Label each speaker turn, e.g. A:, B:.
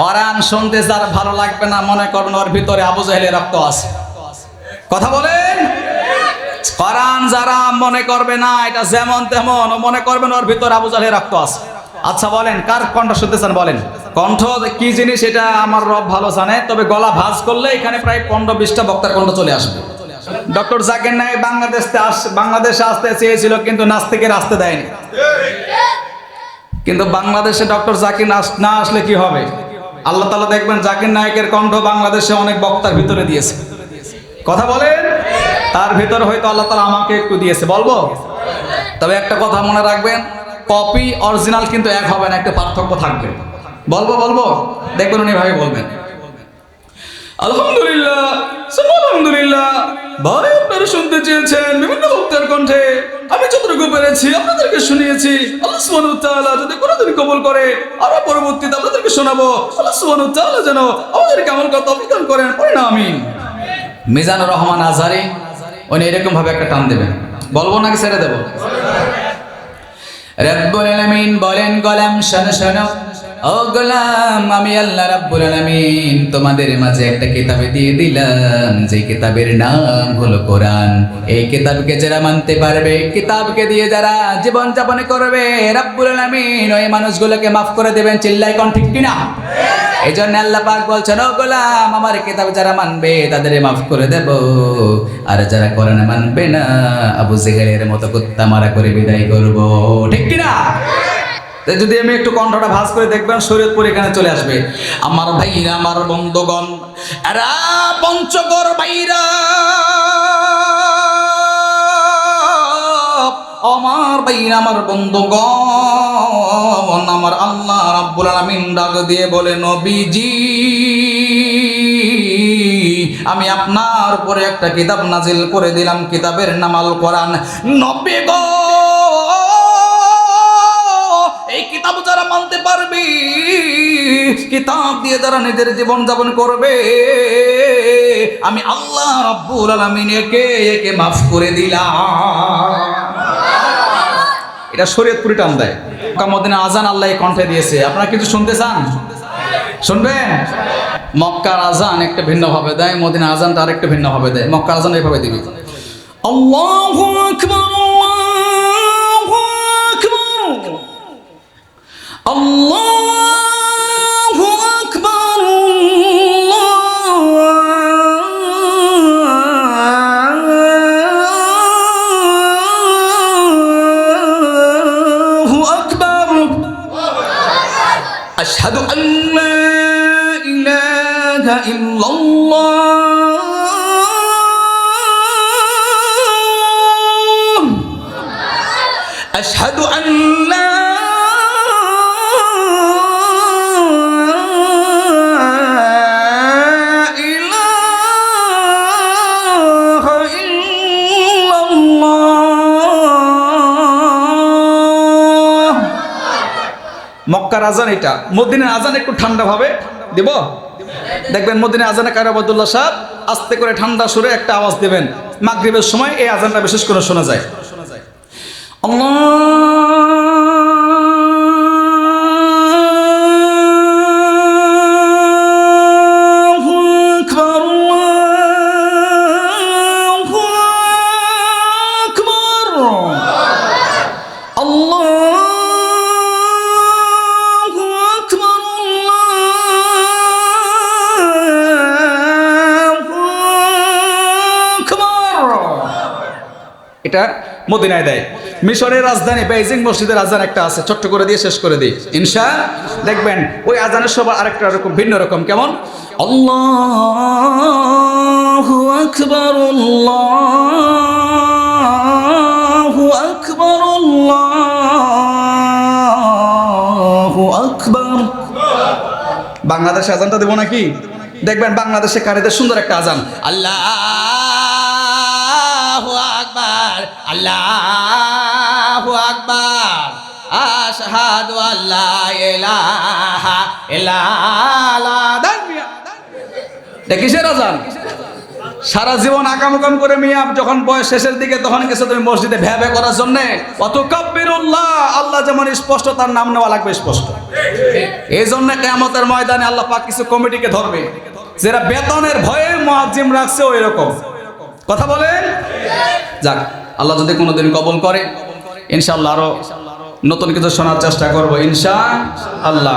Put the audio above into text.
A: কোরআন শুনতে যার ভালো লাগবে না মনে করবেন ওর ভিতরে আবু জাহেলের রক্ত আছে। কথা বলেন। কোরআন যারা মনে করবে না এটা যেমন তেমন, ও মনে করবেন ওর ভিতরে আবু জাহেলের রক্ত আছে। আচ্ছা বলেন কার কণ্ঠ শুনতে চান বলেন। কণ্ঠ কি জিনিস এটা আমার রব ভালো জানে, তবে গলা ভাঁজ করলে এখানে প্রায় 15-20টা বক্তার কণ্ঠ চলে আসবে। ডক্টর জাকির নায়েক বাংলাদেশে আসতে চেয়েছিল কিন্তু নাস্তিকের আসতে দেয়নি। কিন্তু বাংলাদেশে ডক্টর জাকির না আসলে কি হবে? আল্লাহ তাআলা দেখবেন জাকির নায়েকের কণ্ঠ বাংলাদেশে অনেক বক্তার ভিতরে দিয়েছে। কথা বলেন। তার ভিতরে হয়তো আল্লাহ তাআলা আমাকে একটু দিয়েছে, বলবো। তবে একটা কথা মনে রাখবেন, কপি অরিজিনাল কিন্তু এক হবে না, একটা পার্থক্য থাকবে। বলবো দেখবেন উনি ভাবে বলবেন। আলহামদুলিল্লাহ আলহামদুলিল্লাহ। ভাই আপনারা শুনতে চেয়েছেন বিভিন্ন বক্তার কণ্ঠে, আমি যতটুকু পেরেছি আপনাদেরকে শুনিয়েছি। আল্লাহ সুবহানাহু ওয়া তাআলা যদি কোনোদিন কবুল করে আরো পরবর্তীতে আপনাদেরকে শোনাবো। আল্লাহ সুবহানাহু ওয়া তাআলা যেন আমাদেরকে আমল করতে তৌফিক দান করেন, পড়ে না আমিন। মিজানুর রহমান আজহারী উনি এরকম ভাবে একটা টান দেবেন, বলবো নাকি ছেড়ে দেবো? রব্বুল আলামিন বলেন, গোলাম শোনো শোনো, ও গোলাম আমি আল্লাহ রাব্বুল আলামিন তোমাদের মাঝে একটা কিতাব দিয়ে দিলাম, যে কিতাবের নাম হলো কোরআন। এই কিতাবকে যারা মানতে পারবে, কিতাবকে দিয়ে যারা জীবন যাপন করবে, রাব্বুল আলামিন ওই মানুষগুলোকে মাফ করে দেবেন। চিল্লায় কোন ঠিক কিনা? এই জন্য আল্লাহ পাক বলছেন, ও গোলাম আমার কিতাব যারা মানবে তাদের মাফ করে দেব, আর যারা কোরআন মানবে না আবু জেহেলের মতো কুত্তা মারা করে বিদায় করব। ঠিক কিনা? যদি আমি একটু কণ্ঠটা ভাঁজ করে দেখবেন শরীয়তপুর এখানে চলে আসবে। আমার ভাইরা আমার বন্ধুগণ, এরা পঞ্চগড় ভাইরা, আমার ভাইরা আমার বন্ধুগণ, আমার আল্লাহ রাব্বুল আলামিন ডাক দিয়ে বলে, নবীজি আমি আপনার উপরে একটা কিতাব নাজিল করে দিলাম, কিতাবের নাম আল কোরআন। নবী গো এই কিতাব যারা মানতে পারবে, কিতাব দিয়ে যারা নিজের জীবন যাপন করবে, আমি আল্লাহ রাব্বুল আলামিন একে একে মাফ করে দিলাম। এটা শরীয়তপুরি টান দেয়। মক্কা মদিনা আজান আল্লাহ কণ্ঠে দিয়েছে। আপনারা কিছু শুনতে চান? শুনবেন? মক্কার আজান একটা ভিন্ন ভাবে দেয়, মদিনা আজানটা আরেকটা ভিন্ন ভাবে দেয়। মক্কার আজান এইভাবে দিবি, আল্লাহু আকবার আল্লাহু আকবার আল্লাহু আকবার আশহাদু আল্লা ইলাহা ইল্লাল্লাহ আশহাদু আল্লা মক্কার আজান এটা। মদিনার আজান একটু ঠান্ডা ভাবে দিব। দেখবেন মদিনার আজানে কারি আব্দুল্লাহ সাহেব আস্তে করে ঠান্ডা সুরে একটা আওয়াজ দেবেন। মাগরিবের সময় এই আজানটা বিশেষ করে শোনা যায়। এটা মদিনায় দেয়। মিশরের রাজধানী বেইজিং মসজিদের আজান একটা আছে, ছোট্ট করে দিয়ে শেষ করে দিই ইনশা। দেখবেন ওই আজানের সবার আরেকটা রকম ভিন্ন রকম। কেমন? আল্লাহু আকবার আল্লাহু আকবার আল্লাহু আকবার। বাংলাদেশে আজানটা দেব নাকি? দেখবেন বাংলাদেশে কারিদের সুন্দর একটা আজান, আল্লাহু আকবার আল্লাহু আকবার আশহাদু আল্লা ইলাহা ইল্লাল্লাহ। এটা কিসের আজান?
B: সারা জীবন আকাম করে মিয়া যখন বয়স শেষের দিকে তখন গেছো তুমি মসজিদে ভ্যা ভ্যা করার জন্য অত কাব্বিরুল্লাহ, আল্লাহ যেমন স্পষ্ট তার নাম নেওয়া লাগবে স্পষ্ট। এই জন্য কিয়ামতের ময়দানে আল্লাহ পাক কিছু কমিটিকে ধরবে যারা বেতনের ভয়ে মুয়াজ্জিম রাখছে ওই রকম কথা বলেন। যাক, আল্লাহ যদি কোনোদিন কবুল করে ইনশাআল্লাহ আরো নতুন কিছু শোনার চেষ্টা করবো ইনশাআল্লাহ।